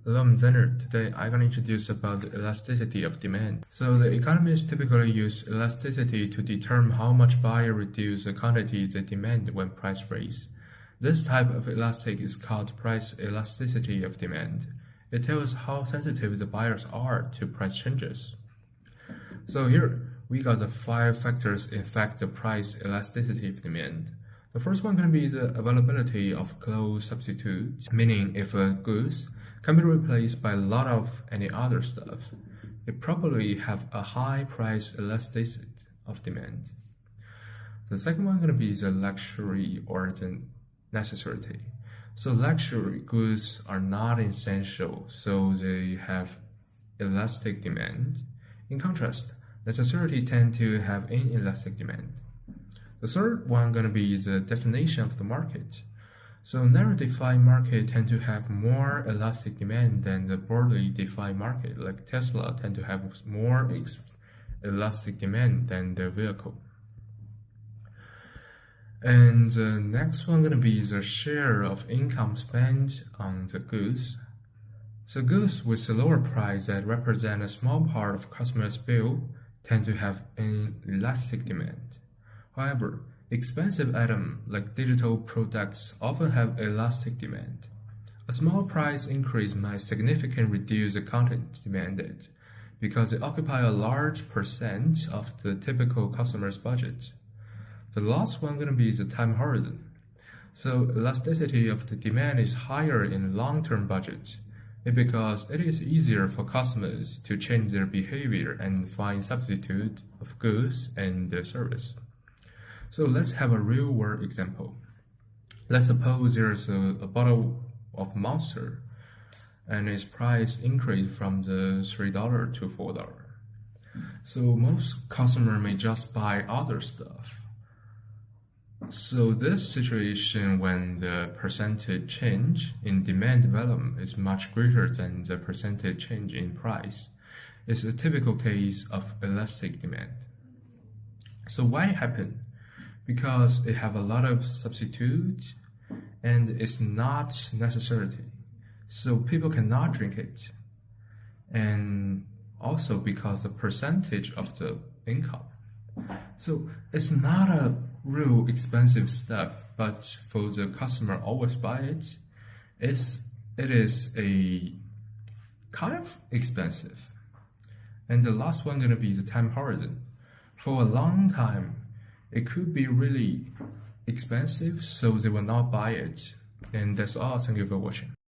Hello, I'm Zander. Today I'm going to introduce about the elasticity of demand. So the economists typically use elasticity to determine how much buyer reduce the quantity they demand when price rise. This type of elastic is called price elasticity of demand. It tells how sensitive the buyers are to price changes. So here we got the 5 factors affect the price elasticity of demand. The first one going to be the availability of close substitute, meaning if a goods can be replaced by a lot of any other stuff, it probably have a high price elasticity of demand. The second one going to be the luxury or the necessity. So luxury goods are not essential, so they have elastic demand. In contrast, necessity tend to have inelastic demand. The third one going to be the definition of the market. So narrow defined market tend to have more elastic demand than the broadly defined market, like Tesla tend to have more elastic demand than their vehicle. And the next one going to be the share of income spent on the goods. So goods with a lower price that represent a small part of customers' bill tend to have an elastic demand. However, expensive items like digital products often have elastic demand. A small price increase might significantly reduce the content demanded because they occupy a large percent of the typical customer's budget. The last one going to be the time horizon. So elasticity of the demand is higher in long-term budget because it is easier for customers to change their behavior and find substitute of goods and service. So let's have a real-world example. Let's suppose there's a bottle of Monster and its price increased from the $3 to $4. So most customers may just buy other stuff. So this situation when the percentage change in demand development is much greater than the percentage change in price is a typical case of elastic demand. So why it happen? Because it have a lot of substitute and it's not necessity. So people cannot drink it. And also because the percentage of the income. So it's not a real expensive stuff, but for the customer always buy it, it is a kind of expensive. And the last one gonna be the time horizon. For a long time, it could be really expensive, so they will not buy it. And that's all. Thank you for watching.